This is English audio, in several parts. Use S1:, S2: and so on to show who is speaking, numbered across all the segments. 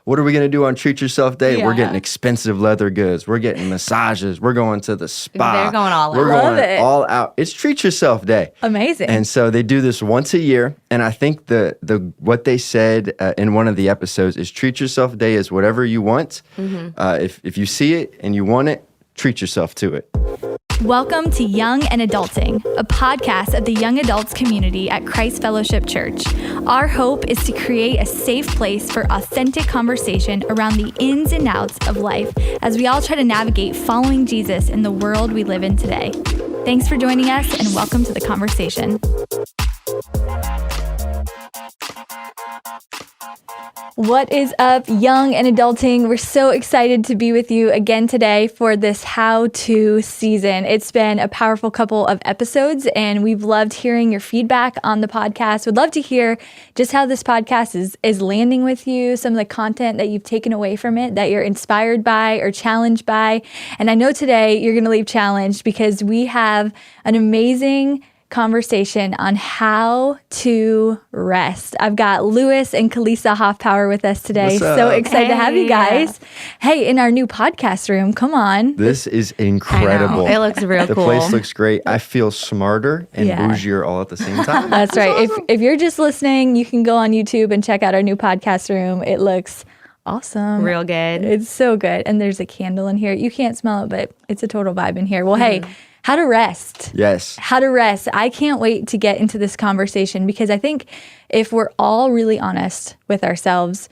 S1: what are we going to do on Treat Yourself Day?
S2: Yeah.
S1: We're getting expensive leather goods. We're getting massages. We're going to the spa.
S3: They're going all out.
S1: We're
S2: Love
S1: going
S2: it.
S1: all out. It's Treat Yourself Day.
S2: Amazing.
S1: And so they do this once a year. And I think the what they said in one of the episodes is Treat Yourself Day is whatever you want. If you see it and you want it, treat yourself to it.
S4: Welcome to Young and Adulting, a podcast of the young adults community at Christ Fellowship Church. Our hope is to create a safe place for authentic conversation around the ins and outs of life as we all try to navigate following Jesus in the world we live in today. Thanks for joining us and welcome to the conversation. What is up, young and adulting? We're so excited to be with you again today for this how-to season. It's been a powerful couple of episodes, and we've loved hearing your feedback on the podcast. We'd love to hear just how this podcast is landing with you, some of the content that you've taken away from it, that you're inspired by or challenged by. And I know today you're going to leave challenged because we have an amazing conversation on how to rest. I've got Lewis and Kalisa Hoffpower with us today.
S1: What's up?
S4: So excited to have you guys. Hey, in our new podcast room, come on.
S1: This is incredible.
S3: It looks real
S1: The
S3: cool.
S1: place looks great. I feel smarter and
S4: Yeah.
S1: bougier all at the same time.
S4: That's right. If you're just listening, you can go on YouTube and check out our new podcast room. It looks awesome.
S3: Real good.
S4: It's so good. And there's a candle in here. You can't smell it, but it's a total vibe in here. Well, hey, how to rest.
S1: Yes.
S4: How to rest. I can't wait to get into this conversation because I think if we're all really honest with ourselves,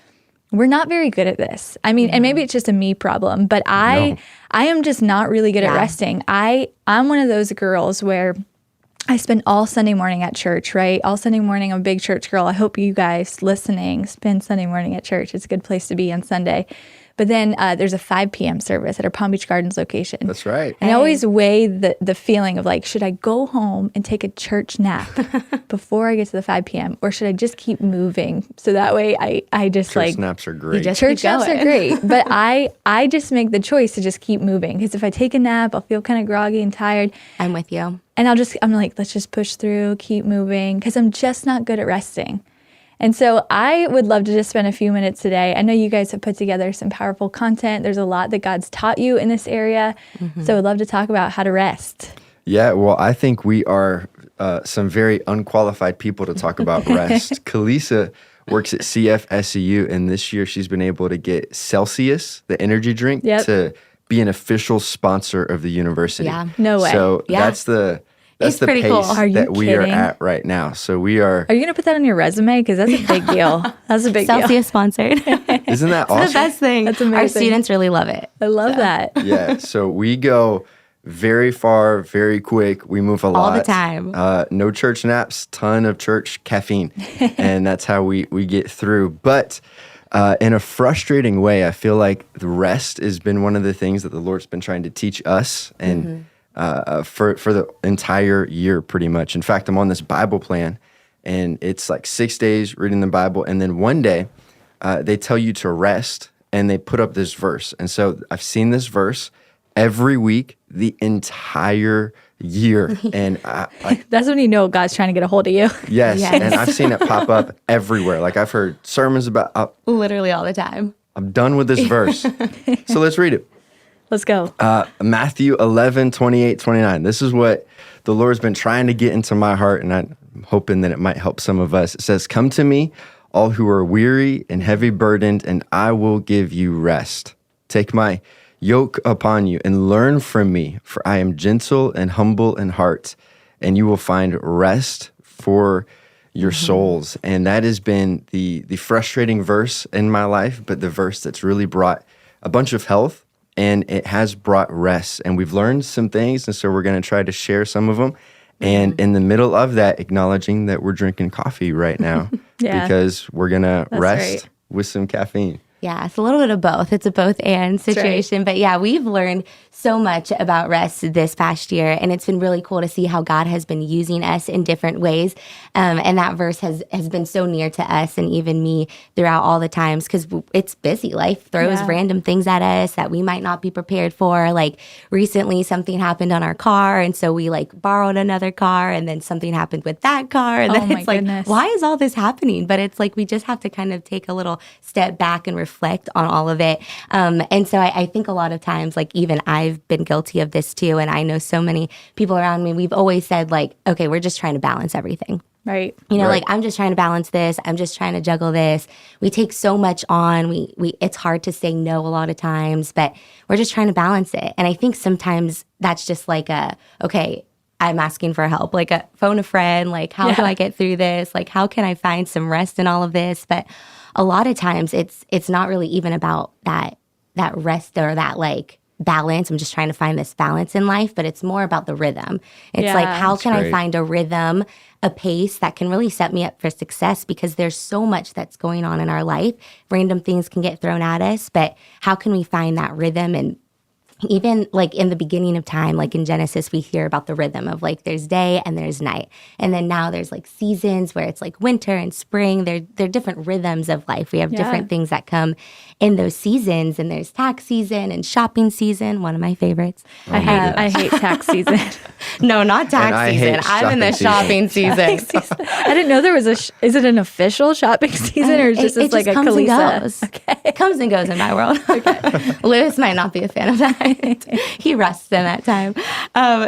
S4: we're not very good at this. I mean, and maybe it's just a me problem, but I am just not really good at resting. I'm one of those girls where I spend all Sunday morning at church, right? All Sunday morning, I'm a big church girl. I hope you guys listening spend Sunday morning at church. It's a good place to be on Sunday. But then there's a 5 p.m. service at our Palm Beach Gardens location.
S1: That's right.
S4: And I always weigh the feeling of like, should I go home and take a church nap before I get to the 5 p.m. or should I just keep moving? So that way I just
S1: Church naps are great.
S4: church naps are great. But I just make the choice to just keep moving because if I take a nap, I'll feel kind of groggy and tired.
S3: I'm with you.
S4: And I'm like, let's just push through, keep moving because I'm just not good at resting. And so I would love to just spend a few minutes today. I know you guys have put together some powerful content. There's a lot that God's taught you in this area. So I'd love to talk about how to rest.
S1: Yeah, well, I think we are some very unqualified people to talk about rest. Kalisa works at cf.youngadults, and this year she's been able to get Celsius, the energy drink, to be an official sponsor of the university.
S3: Yeah.
S4: No way.
S1: So that's the
S3: It's
S1: pace
S3: pretty cool.
S4: Are you
S1: that we are
S4: kidding?
S1: at right now. So we are.
S4: Are you going to put that on your resume? Because that's a big deal. That's a big deal.
S3: Celsius sponsored.
S1: Isn't that
S3: The
S1: awesome?
S3: best thing.
S4: That's amazing.
S3: Our students really love it.
S4: I love that.
S1: Yeah. So we go very far, very quick. We move a lot.
S3: All the time.
S1: No church naps, ton of church caffeine. And that's how we get through. But in a frustrating way, I feel like the rest has been one of the things that the Lord's been trying to teach us and for the entire year, pretty much. In fact, I'm on this Bible plan, and it's like 6 days reading the Bible, and then one day they tell you to rest, and they put up this verse. And so I've seen this verse every week the entire year, and
S4: That's when you know God's trying to get a hold of you.
S1: yes,
S3: Yes.
S1: and I've seen it pop up everywhere. Like I've heard sermons about.
S3: Literally all the time.
S1: I'm done with this verse, so let's read it.
S4: Let's go.
S1: Matthew 11, 28, 29. This is what the Lord's been trying to get into my heart, and I'm hoping that it might help some of us. It says, "Come to me, all who are weary and heavy burdened, and I will give you rest. Take my yoke upon you and learn from me, for I am gentle and humble in heart, and you will find rest for your souls." And that has been the frustrating verse in my life, but the verse that's really brought a bunch of health, and it has brought rest. And we've learned some things, and so we're going to try to share some of them. And in the middle of that, acknowledging that we're drinking coffee right now because we're going to rest
S4: right.
S1: with some caffeine.
S3: Yeah, it's a little bit of both. It's a both and situation. But yeah, we've learned so much about rest this past year, and it's been really cool to see how God has been using us in different ways. And that verse has been so near to us and even me throughout all the times, because it's busy. Life throws random things at us that we might not be prepared for. Like recently something happened on our car, and so we like borrowed another car, and then something happened with that car. And then it's like, why is all this happening? But it's like we just have to kind of take a little step back and reflect reflect on all of it. And so I think a lot of times, like even I've been guilty of this too. And I know so many people around me, we've always said like, okay, we're just trying to balance everything.
S4: Right.
S3: You know,
S1: Right.
S3: like I'm just trying to balance this. I'm just trying to juggle this. We take so much on. We it's hard to say no a lot of times, but we're just trying to balance it. And I think sometimes that's just like okay, I'm asking for help, like phone a friend, like how do I get through this? Like how can I find some rest in all of this? But a lot of times it's not really even about that rest or that like balance. I'm just trying to find this balance in life, but it's more about the rhythm. It's like, how can I find a rhythm, a pace that can really set me up for success? Because there's so much that's going on in our life. Random things can get thrown at us, but how can we find that rhythm? And even like in the beginning of time, like in Genesis, we hear about the rhythm of like there's day and there's night. And then now there's like seasons where it's like winter and spring. They're different rhythms of life. We have different things that come in those seasons. And there's tax season and shopping season, one of my favorites.
S4: I hate tax season.
S3: No, not tax
S1: I
S3: season.
S1: hate
S3: I'm in the shopping season.
S4: I didn't know there was is it an official shopping seaon or is just
S3: It
S4: like a
S3: comes and
S4: Kalisa?
S3: goes. It comes and goes in my world. Lewis might not be a fan of that. He rests in that time.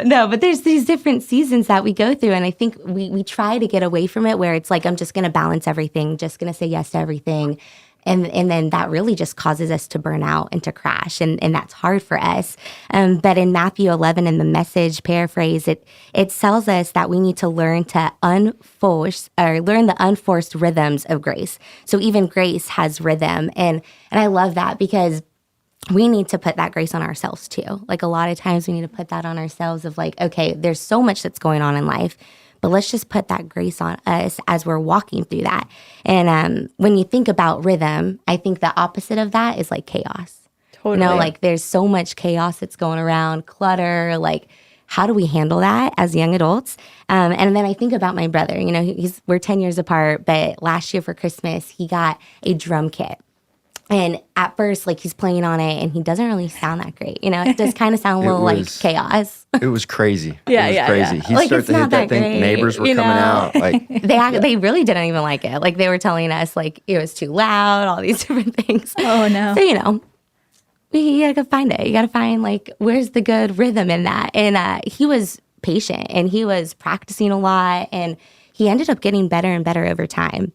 S3: No, but there's these different seasons that we go through. And I think we try to get away from it where it's like, I'm just going to balance everything, just going to say yes to everything. And then that really just causes us to burn out and to crash. And that's hard for us. But in Matthew 11, in the Message paraphrase, it tells us that we need to learn to learn the unforced rhythms of grace. So even grace has rhythm. And I love that because we need to put that grace on ourselves too. Like a lot of times we need to put that on ourselves of like, okay, there's so much that's going on in life, but let's just put that grace on us as we're walking through that. And when you think about rhythm, I think the opposite of that is like chaos.
S4: Totally.
S3: You know, like there's so much chaos that's going around, clutter, like how do we handle that as young adults? And then I think about my brother, you know, we're 10 years apart, but last year for Christmas, he got a drum kit. And at first, like he's playing on it and he doesn't really sound that great. You know, it does kind of sound a little like chaos.
S1: It was crazy.
S4: Yeah,
S1: it was
S4: yeah,
S1: crazy.
S4: yeah.
S1: He
S3: Like,
S1: started
S3: it's
S1: to hit
S3: not
S1: that
S3: that
S1: thing.
S3: great,
S1: Neighbors were
S3: you
S1: coming
S3: know?
S1: out. Like
S3: They really didn't even like it. Like they were telling us like it was too loud, all these different things.
S4: Oh, no.
S3: So, you know, you gotta find it. You gotta find like where's the good rhythm in that. And he was patient and he was practicing a lot and he ended up getting better and better over time.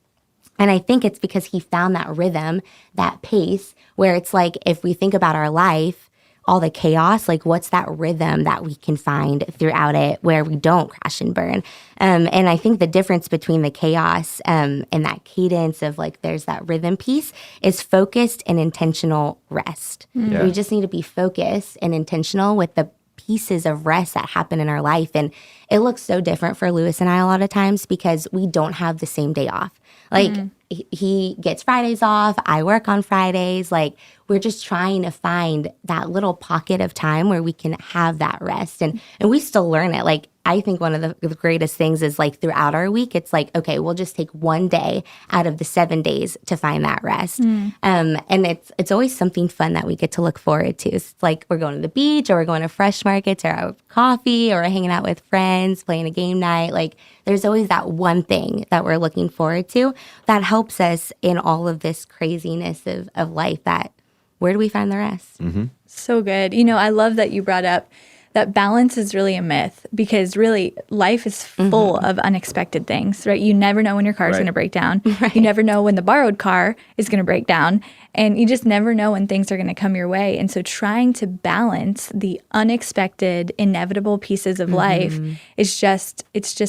S3: And I think it's because he found that rhythm, that pace, where it's like if we think about our life, all the chaos, like what's that rhythm that we can find throughout it where we don't crash and burn? And I think the difference between the chaos and that cadence of like there's that rhythm piece is focused and intentional rest.
S1: Yeah.
S3: We just need to be focused and intentional with the pieces of rest that happen in our life. And it looks so different for Lewis and I a lot of times because we don't have the same day off. Like he gets Fridays off. I work on Fridays. Like we're just trying to find that little pocket of time where we can have that rest. And we still learn it. Like I think one of the greatest things is like throughout our week, it's like, okay, we'll just take one day out of the 7 days to find that rest. And it's always something fun that we get to look forward to. It's like we're going to the beach or we're going to Fresh Markets or out coffee or hanging out with friends, playing a game night. Like there's always that one thing that we're looking forward to that helps us in all of this craziness of life. That where do we find the rest?
S1: Mm-hmm.
S4: So good. You know, I love that you brought up that balance is really a myth because really life is full of unexpected things, right? You never know when your car is going to break down. You never know when the borrowed car is going to break down. And you just never know when things are going to come your way. And so trying to balance the unexpected, inevitable pieces of life it's just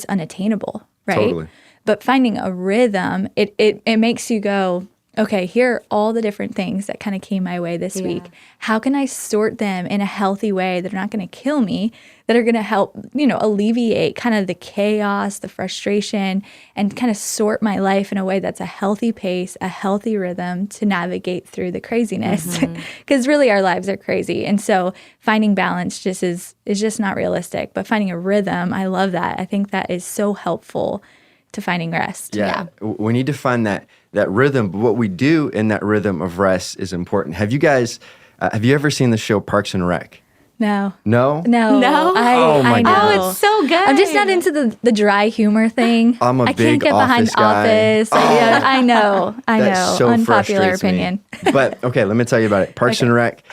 S4: unattainable, right?
S1: Totally.
S4: But finding a rhythm, it makes you go, okay, here are all the different things that kind of came my way this week. How can I sort them in a healthy way that are not going to kill me, that are going to help, you know, alleviate kind of the chaos, the frustration, and kind of sort my life in a way that's a healthy pace, a healthy rhythm to navigate through the craziness. Because really our lives are crazy. And so finding balance just is just not realistic. But finding a rhythm, I love that. I think that is so helpful to finding rest.
S1: Yeah. We need to find that rhythm, but what we do in that rhythm of rest is important. Have you guys, have you ever seen the show Parks and Rec?
S4: No.
S1: No?
S4: No.
S3: No?
S1: Oh, my
S4: I know.
S1: goodness.
S3: Oh, it's so good.
S4: I'm just not into the dry humor thing.
S1: I'm a
S4: I can't
S1: big
S4: get behind
S1: Office guy.
S4: Office. Yeah, I know.
S1: That so
S4: Unpopular
S1: frustrates me.
S4: opinion.
S1: But okay, let me tell you about it. Parks
S4: Okay.
S1: and Rec.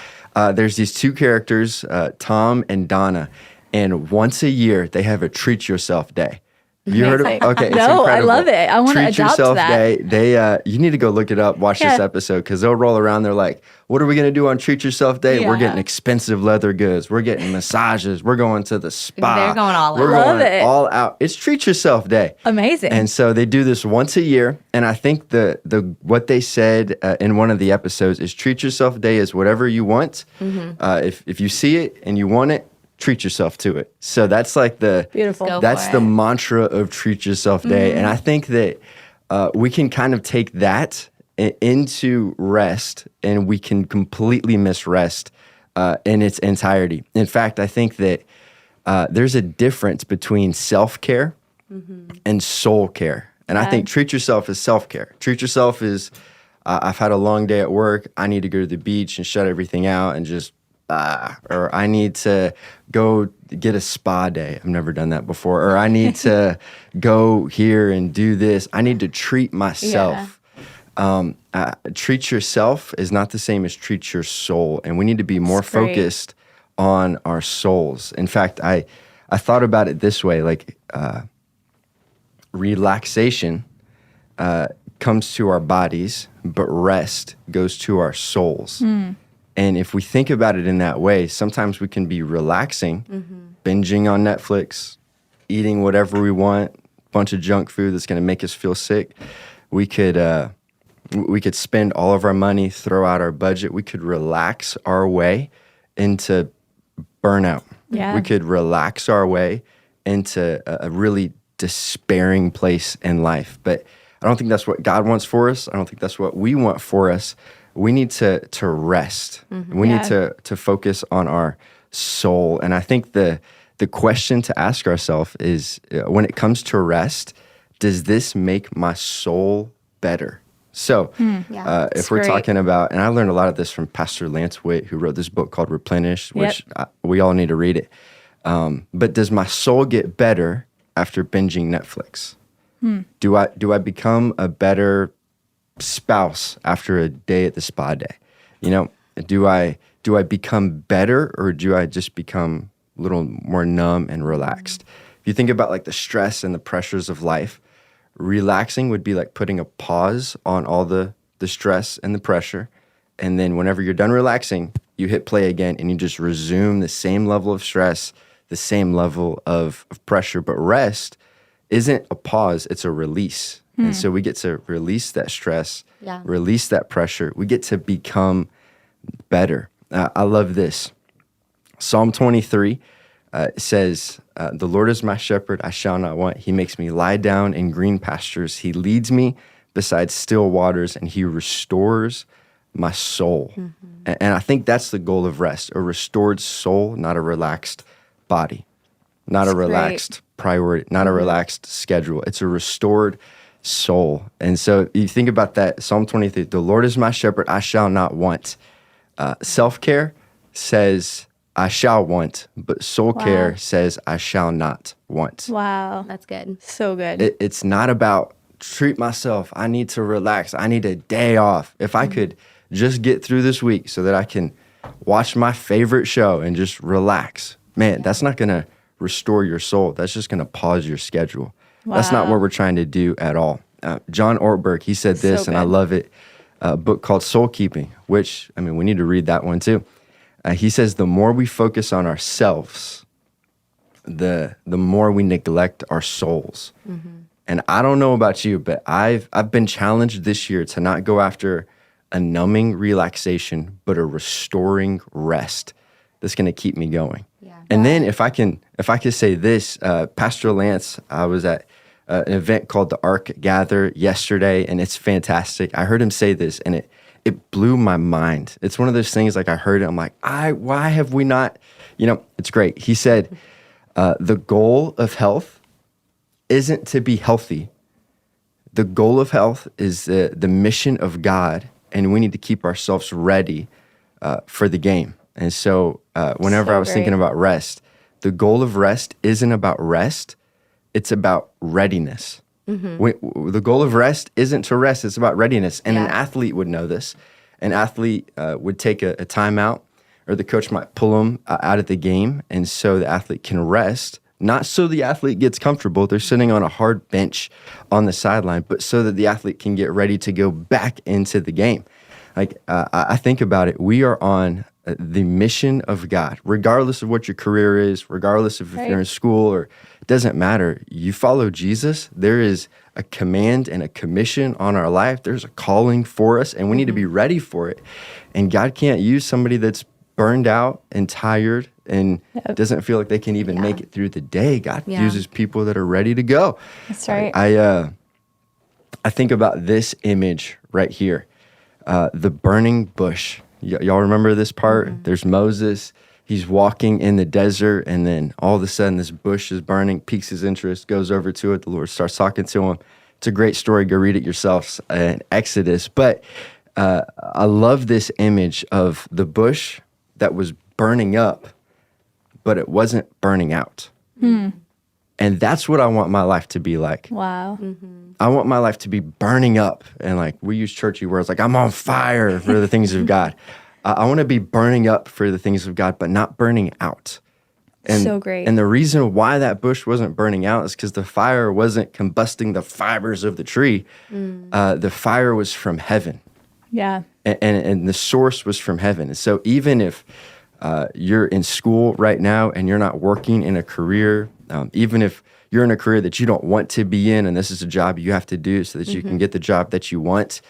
S1: There's these two characters, Tom and Donna, and once a year they have a treat yourself day. Have you heard of?
S4: Amazing.
S1: Okay, it's
S4: No, I
S1: incredible.
S4: love it. I wanna
S1: Treat
S4: adopt
S1: yourself
S4: that.
S1: day. They you need to go look it up. Watch this
S4: Yeah.
S1: episode because they'll roll around. They're like, "What are we gonna do on Treat Yourself Day? We're
S4: Yeah.
S1: getting expensive leather goods. We're getting massages. We're going to the spa.
S3: They're going all
S1: We're
S3: out.
S4: Love
S1: going
S4: it.
S1: all out. It's Treat Yourself Day.
S4: Amazing.
S1: And so they do this once a year, and I think the what they said in one of the episodes is treat yourself day is whatever you want. If you see it and you want it, treat yourself to it. So that's like
S4: Beautiful.
S3: Go
S1: that's
S3: for
S1: the
S3: it.
S1: mantra of treat yourself day, and I think that we can kind of take that into rest, and we can completely miss rest in its entirety. In fact, I think that there's a difference between self-care and soul care. And I think treat yourself is self-care. Treat yourself is, I've had a long day at work. I need to go to the beach and shut everything out and just, or I need to go get a spa day. I've never done that before. Or I need to go here and do this. I need to treat myself. Treat yourself is not the same as treat your soul. And we need to be more
S4: That's great.
S1: focused on our souls. In fact, I thought about it this way, like relaxation comes to our bodies, but rest goes to our souls. And if we think about it in that way, sometimes we can be relaxing, binging on Netflix, eating whatever we want, bunch of junk food that's going to make us feel sick. We could spend all of our money, throw out our budget. We could relax our way into burnout.
S4: Yeah.
S1: We could relax our way into a really despairing place in life. But I don't think that's what God wants for us. I don't think that's what we want for us. We need to rest. We need to focus on our soul. And I think the question to ask ourselves is, when it comes to rest, does this make my soul better? So if we're
S4: great.
S1: talking about, and I learned a lot of this from Pastor Lance Witt, who wrote this book called Replenish, which we all need to read it. But does my soul get better after binging Netflix? Do I become a better spouse after a day at the spa day? You know, do I become better, or do I just become a little more numb and relaxed? If you think about like the stress and the pressures of life, relaxing would be like putting a pause on all the stress and the pressure. And then whenever you're done relaxing, you hit play again and you just resume the same level of stress, the same level of pressure. But rest isn't a pause, it's a release. And so we get to release that stress, release that pressure. We get to become better. I love this. Psalm 23 says, the Lord is my shepherd, I shall not want. He makes me lie down in green pastures. He leads me beside still waters, and he restores my soul. And I think that's the goal of rest, a restored soul, not a relaxed body, not a relaxed priority, not a relaxed schedule. It's a restored soul. And so you think about that, Psalm 23, the Lord is my shepherd, I shall not want. Self-care says, I shall want, but soul care says, I shall not want.
S4: Wow.
S3: That's good.
S4: So good.
S1: It's not about treat myself. I need to relax. I need a day off. If I could just get through this week so that I can watch my favorite show and just relax, man, that's not going to restore your soul. That's just going to pause your schedule. That's not what we're trying to do at all. John Ortberg, he said this, and I love it, a book called Soul Keeping, which, I mean, we need to read that one too. He says, the more we focus on ourselves, the more we neglect our souls. And I don't know about you, but I've been challenged this year to not go after a numbing relaxation, but a restoring rest that's going to keep me going. And then if I could say this, Pastor Lance, I was at an event called the Ark Gather yesterday, and it's fantastic. I heard him say this, and it blew my mind. It's one of those things, like I heard it, I'm like, why have we not, it's great. He said, the goal of health isn't to be healthy. The goal of health is the mission of God, and we need to keep ourselves ready for the game. And so whenever
S4: So
S1: I was thinking
S4: great.
S1: about rest, the goal of rest isn't about rest. It's about readiness. The goal of rest isn't to rest. It's about readiness. And an athlete would know this. An athlete would take a timeout, or the coach might pull them out of the game. And so the athlete can rest, not so the athlete gets comfortable. They're sitting on a hard bench on the sideline, but so that the athlete can get ready to go back into the game. Like I think about it, we are on the mission of God, regardless of what your career is, regardless of if you're in school, or it doesn't matter. You follow Jesus, there is a command and a commission on our life. There's a calling for us, and we need to be ready for it. And God can't use somebody that's burned out and tired and doesn't feel like they can even make it through the day. God uses people that are ready to go.
S4: That's right.
S1: I think about this image right here, the burning bush. Y'all remember this part? There's Moses. He's walking in the desert, and then all of a sudden this bush is burning, piques his interest, goes over to it. The Lord starts talking to him. It's a great story. Go read it yourselves in Exodus. But I love this image of the bush that was burning up, but it wasn't burning out. And that's what I want my life to be like.
S4: Wow.
S1: I want my life to be burning up. And like we use churchy words like I'm on fire for the things of God. I want to be burning up for the things of God, but not burning out. And,
S4: So great.
S1: And the reason why that bush wasn't burning out is because the fire wasn't combusting the fibers of the tree. The fire was from heaven.
S4: Yeah.
S1: And the source was from heaven. And so even if you're in school right now and you're not working in a career, even if you're in a career that you don't want to be in, and this is a job you have to do so that you can get the job that you want,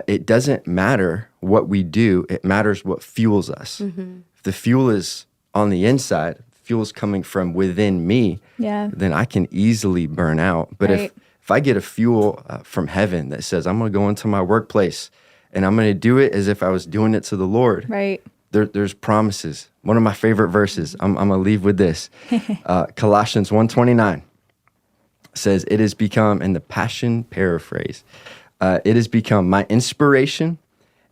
S1: it doesn't matter what we do. It matters what fuels us. If the fuel is on the inside, fuel is coming from within me, then I can easily burn out. But if I get a fuel from heaven that says, I'm going to go into my workplace and I'm going to do it as if I was doing it to the Lord, there's promises. One of my favorite verses, I'm going to leave with this. Colossians 1:29 says, it has become, in the Passion paraphrase, it has become my inspiration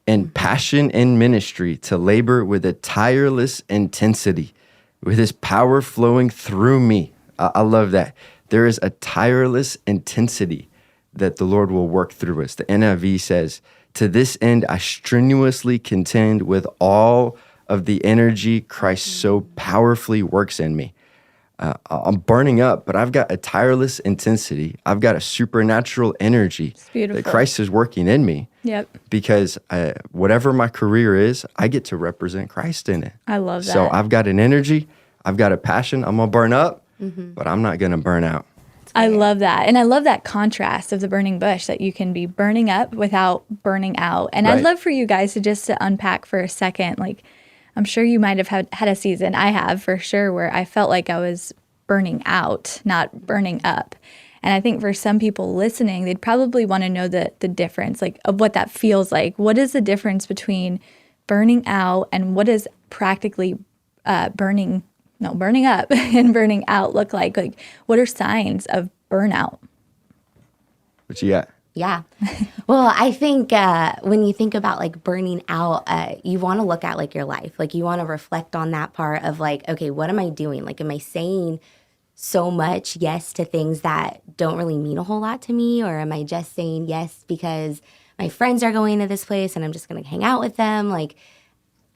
S1: and passion in ministry to labor with a tireless intensity, with his power flowing through me. I love that. There is a tireless intensity that the Lord will work through us. The NIV says, to this end, I strenuously contend with all of the energy Christ so powerfully works in me. I'm burning up, but I've got a tireless intensity. I've got a supernatural energy that Christ is working in me. Because whatever my career is, I get to represent Christ in it.
S4: I love that.
S1: So I've got an energy. I've got a passion. I'm going to burn up, but I'm not going to burn out.
S4: I love that. And I love that contrast of the burning bush, that you can be burning up without burning out. And I'd love for you guys to unpack for a second. Like, I'm sure you might have had a season, I have for sure, where I felt like I was burning out, not burning up. And I think for some people listening, they'd probably want to know the difference, like of what that feels like. What is the difference between burning out and what is practically burning up and burning out look like? Like, what are signs of burnout?
S1: What you got?
S3: Yeah. Well, I think when you think about like burning out, you want to look at like your life. Like you want to reflect on that part of like, okay, what am I doing? Like, am I saying so much yes to things that don't really mean a whole lot to me? Or am I just saying yes because my friends are going to this place and I'm just going to hang out with them? Like,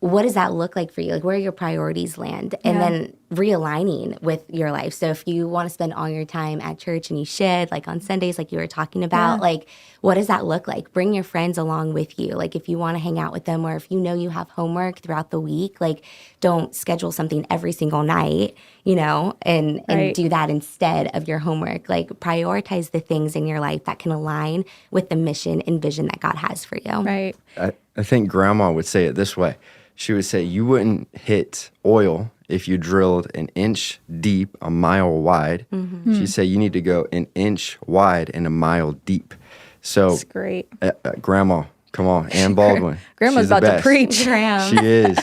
S3: what does that look like for you? Like, where your priorities land? And then realigning with your life. So if you want to spend all your time at church, and you should, like on Sundays, like you were talking about, like, what does that look like? Bring your friends along with you. Like, if you want to hang out with them, or if you know you have homework throughout the week, like, don't schedule something every single night, you know, and do that instead of your homework. Like, prioritize the things in your life that can align with the mission and vision that God has for you.
S4: Right.
S1: I think grandma would say it this way. She would say, you wouldn't hit oil if you drilled an inch deep, a mile wide. She'd say you need to go an inch wide and a mile deep. So,
S4: that's great.
S1: Grandma, come on, Ann Baldwin.
S4: Grandma's
S1: She's the
S4: about to
S1: best.
S4: preach.
S1: She is.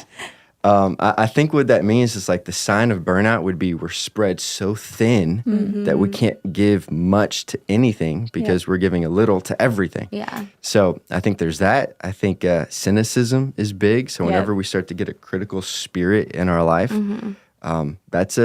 S1: I think what that means is like the sign of burnout would be we're spread so thin that we can't give much to anything because we're giving a little to everything.
S3: Yeah.
S1: So I think there's that. I think cynicism is big. So whenever we start to get a critical spirit in our life, that's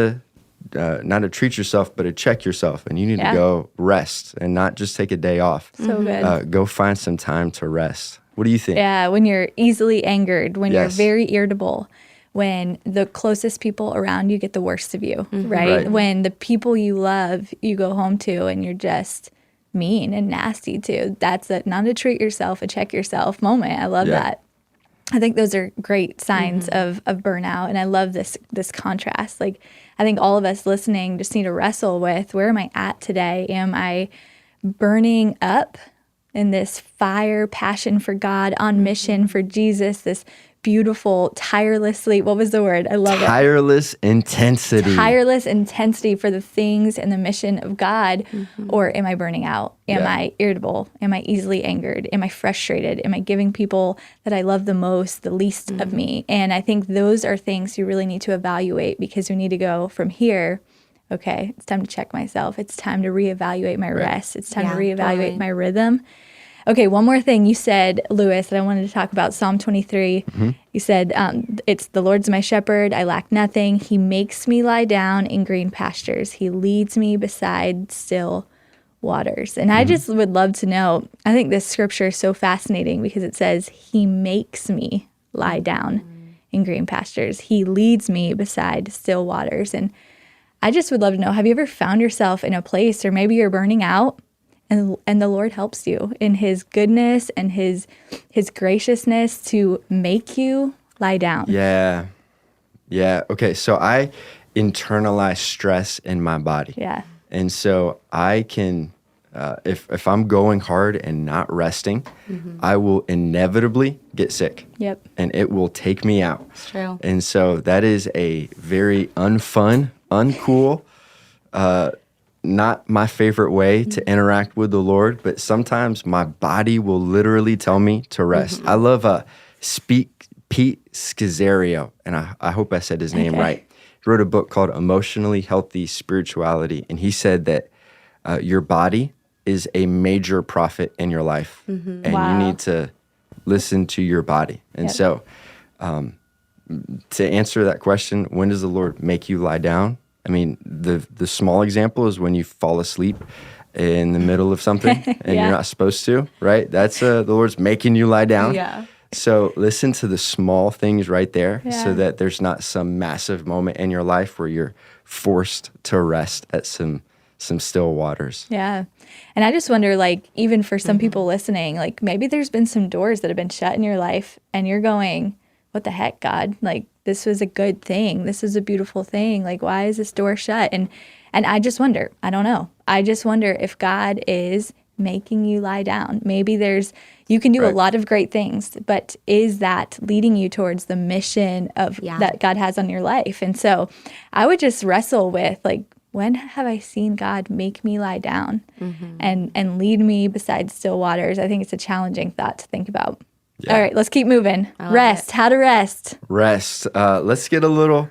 S1: not a treat yourself, but a check yourself. And you need to go rest and not just take a day off.
S4: So good.
S1: Go find some time to rest. What do you think?
S4: Yeah, when you're easily angered, when you're very irritable, when the closest people around you get the worst of you, right? When the people you love, you go home to and you're just mean and nasty to. That's not a treat yourself, a check yourself moment. I love that. I think those are great signs of burnout. And I love this contrast. Like, I think all of us listening just need to wrestle with, where am I at today? Am I burning up in this fire, passion for God, on mission for Jesus, this beautiful, tirelessly, what was the word? I love
S1: Tireless intensity.
S4: Tireless intensity for the things and the mission of God. Or am I burning out? Am I irritable? Am I easily angered? Am I frustrated? Am I giving people that I love the most the least of me? And I think those are things you really need to evaluate, because we need to go from here. Okay, it's time to check myself. It's time to reevaluate my rest. It's time to reevaluate my rhythm. Okay, one more thing you said, Lewis, that I wanted to talk about, Psalm 23. You said, it's the Lord's my shepherd, I lack nothing. He makes me lie down in green pastures. He leads me beside still waters. And I just would love to know, I think this scripture is so fascinating because it says, he makes me lie down in green pastures. He leads me beside still waters. And I just would love to know, have you ever found yourself in a place, or maybe you're burning out, and the Lord helps you in his goodness and his graciousness to make you lie down? Yeah.
S1: Okay, so I internalize stress in my body.
S4: Yeah.
S1: And so I can, if I'm going hard and not resting, I will inevitably get sick.
S4: Yep.
S1: And it will take me out.
S3: It's true.
S1: And so that is a very unfun, uncool, not my favorite way to interact with the Lord, but sometimes my body will literally tell me to rest. I love Pete Scazzaro, and I hope I said his name right. He wrote a book called Emotionally Healthy Spirituality, and he said that your body is a major prophet in your life, and you need to listen to your body. And so to answer that question, when does the Lord make you lie down? I mean, the small example is when you fall asleep in the middle of something and you're not supposed to, right? That's the Lord's making you lie down.
S3: Yeah.
S1: So listen to the small things right there so that there's not some massive moment in your life where you're forced to rest at some still waters.
S4: Yeah. And I just wonder, like, even for some people listening, like, maybe there's been some doors that have been shut in your life and you're going, what the heck, God? Like, this was a good thing. This is a beautiful thing. Like, why is this door shut? And I just wonder, I don't know. I just wonder if God is making you lie down. Maybe you can do a lot of great things, but is that leading you towards the mission of that God has on your life? And so I would just wrestle with, like, when have I seen God make me lie down and lead me beside still waters? I think it's a challenging thought to think about. Yeah. All right, let's keep moving. Rest. How to rest.
S1: Rest. Let's get a little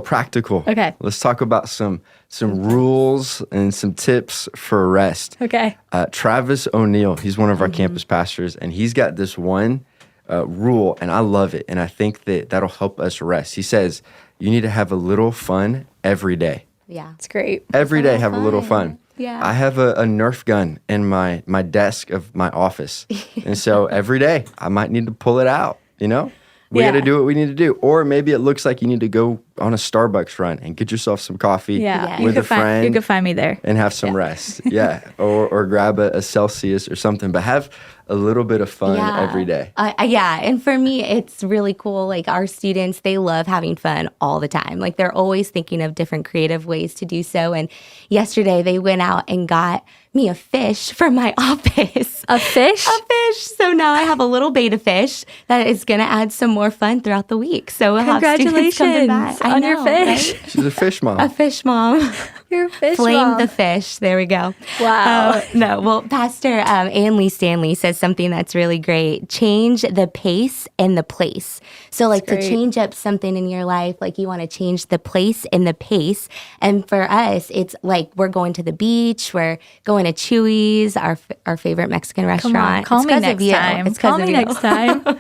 S1: practical.
S4: Okay.
S1: Let's talk about some rules and some tips for rest.
S4: Okay.
S1: Travis O'Neill, he's one of our campus pastors, and he's got this one rule, and I love it, and I think that'll help us rest. He says, you need to have a little fun every day.
S3: Yeah.
S4: It's great.
S1: Every day, have a little fun.
S3: Yeah.
S1: I have a Nerf gun in my desk of my office. And so every day I might need to pull it out, you know? We got to do what we need to do. Or maybe it looks like you need to go on a Starbucks run and get yourself some coffee with a friend.
S4: You could find me there.
S1: And have some rest. Yeah. Or grab a Celsius or something. But have a little bit of fun every day.
S3: And for me, it's really cool. Like, our students, they love having fun all the time. Like, they're always thinking of different creative ways to do so. And yesterday they went out and got me a fish from my office.
S4: A fish?
S3: A fish. So now I have a little beta fish that is going to add some more fun throughout the week. So we'll have students coming back.
S4: on your fish.
S3: Right?
S1: She's a fish mom.
S3: A fish mom.
S4: You're a fish
S3: Flame
S4: mom.
S3: the fish. There we go.
S4: Wow.
S3: No, well, Pastor Ann Lee Stanley says something that's really great. Change the pace and the place. So like to
S4: great.
S3: change up something in your life, like you want to change the place and the pace. And for us, it's like we're going to the beach, we're going to Chewy's, our favorite Mexican restaurant.
S4: Come on, call
S3: It's
S4: me
S3: 'cause
S4: next
S3: of you.
S4: time.
S3: It's 'cause
S4: Call
S3: of
S4: me
S3: you.
S4: next time.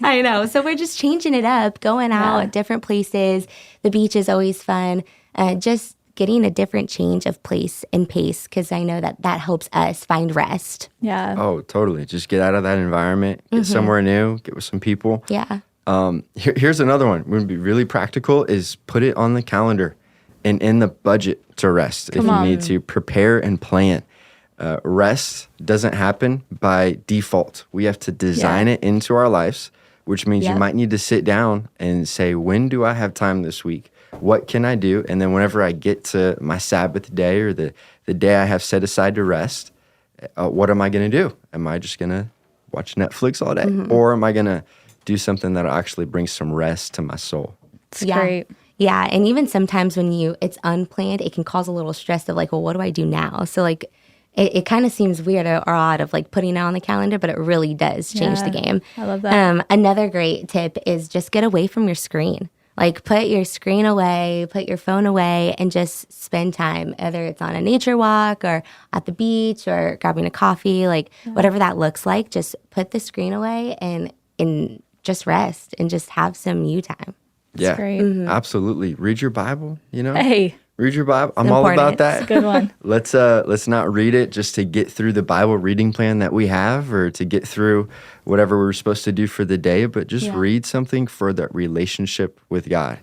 S3: I know. So we're just changing it up, going out at different places. The beach is always fun. Just getting a different change of place and pace, because I know that helps us find rest.
S4: Yeah.
S1: Oh, totally. Just get out of that environment, get somewhere new, get with some people.
S3: Yeah.
S1: Here's another one. Would be really practical is put it on the calendar and in the budget to rest if you need to. Prepare and plan. Rest doesn't happen by default. We have to design it into our lives, which means you might need to sit down and say, when do I have time this week? What can I do? And then whenever I get to my Sabbath day or the day I have set aside to rest, what am I going to do? Am I just going to watch Netflix all day? Or am I going to do something that actually brings some rest to my soul?
S4: It's great.
S3: Yeah. And even sometimes when it's unplanned, it can cause a little stress of like, well, what do I do now? So like, it kind of seems weird or odd of like putting it on the calendar, but it really does change the game.
S4: I love that.
S3: Another great tip is just get away from your screen. Like put your screen away, put your phone away, and just spend time, whether it's on a nature walk or at the beach or grabbing a coffee, like whatever that looks like. Just put the screen away and just rest and just have some you time.
S1: Yeah,
S4: great.
S1: absolutely. Read your Bible,
S4: Hey,
S1: Read your Bible. I'm all about that.
S4: it's a good one.
S1: Let's not read it just to get through the Bible reading plan that we have or to get through whatever we're supposed to do for the day, but just read something for that relationship with God.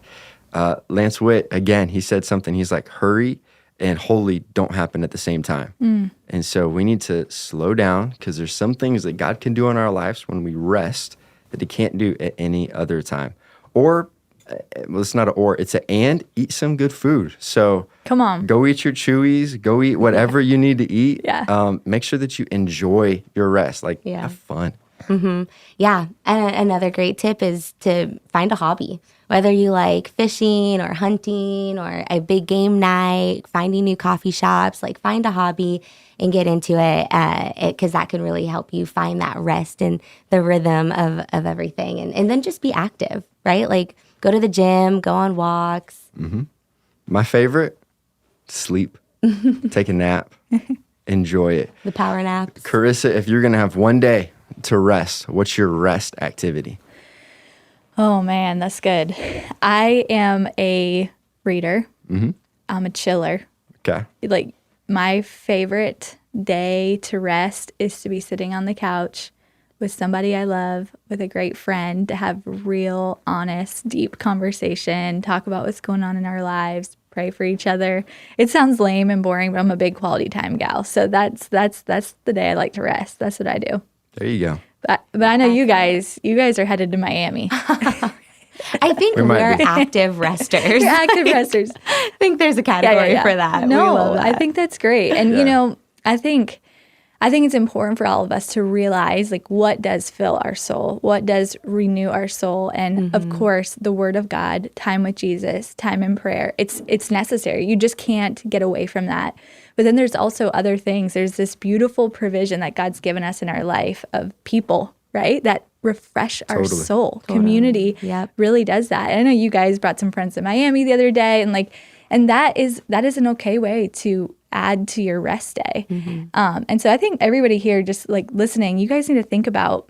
S1: Lance Witt, again, he said something. He's like, hurry and holy don't happen at the same time. And so we need to slow down because there's some things that God can do in our lives when we rest that he can't do at any other time. Or well, it's not an or, it's an and eat some good food. So
S4: Come on.
S1: go eat your Chewies, go eat whatever you need to eat.
S4: Yeah.
S1: Make sure that you enjoy your rest. Like, have fun.
S3: Yeah. And another great tip is to find a hobby, whether you like fishing or hunting or a big game night, finding new coffee shops, like find a hobby and get into it because that can really help you find that rest and the rhythm of everything. And then just be active, right? Like go to the gym, go on walks.
S1: My favorite, sleep, take a nap, enjoy it.
S3: The power naps.
S1: Carissa, if you're going to have one day to rest, what's your rest activity?
S4: Oh, man, that's good. I am a reader. I'm a chiller.
S1: Okay.
S4: Like, my favorite day to rest is to be sitting on the couch with somebody I love, with a great friend, to have real, honest, deep conversation, talk about what's going on in our lives, pray for each other. It sounds lame and boring, but I'm a big quality time gal. So that's the day I like to rest. That's what I do.
S1: There you go.
S4: But I know you guys are headed to Miami.
S3: I think
S1: We might
S3: we're
S1: be.
S3: active resters.
S4: You're active resters.
S3: I think there's a category for that. We
S4: No,
S3: love that.
S4: I think that's great. And I think it's important for all of us to realize like what does fill our soul, what does renew our soul, and of course the Word of God, time with Jesus, time in prayer. It's necessary. You just can't get away from that. But then there's also other things. There's this beautiful provision that God's given us in our life of people, right? That refresh our soul. Community really does that. I know you guys brought some friends to Miami the other day, and that is an okay way to add to your rest day. And so I think everybody here just like listening, you guys need to think about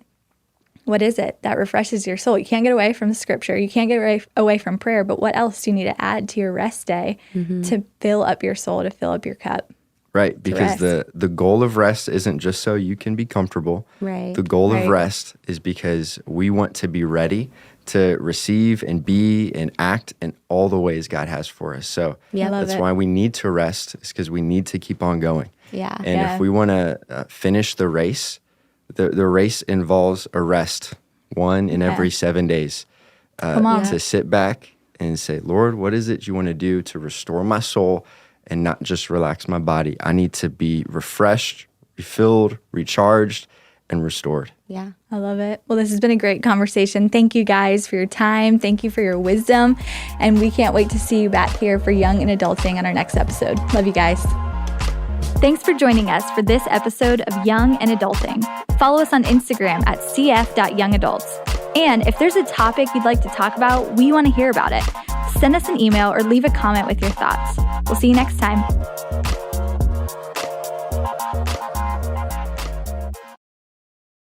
S4: what is it that refreshes your soul. You can't get away from scripture. You can't get away from prayer, but what else do you need to add to your rest day to fill up your soul, to fill up your cup?
S1: Right, because the goal of rest isn't just so you can be comfortable.
S3: Right.
S1: The goal of rest is because we want to be ready to receive and be and act in all the ways God has for us. So that's why we need to rest, is because we need to keep on going.
S3: Yeah.
S1: And if we want to finish the race, the race involves a rest, one in every 7 days. To sit back and say, Lord, what is it you want to do to restore my soul and not just relax my body? I need to be refreshed, refilled, recharged, and restored.
S3: Yeah.
S4: I love it. Well, this has been a great conversation. Thank you guys for your time. Thank you for your wisdom. And we can't wait to see you back here for Young and Adulting on our next episode. Love you guys. Thanks for joining us for this episode of Young and Adulting. Follow us on Instagram at cf.youngadults. And if there's a topic you'd like to talk about, we want to hear about it. Send us an email or leave a comment with your thoughts. We'll see you next time.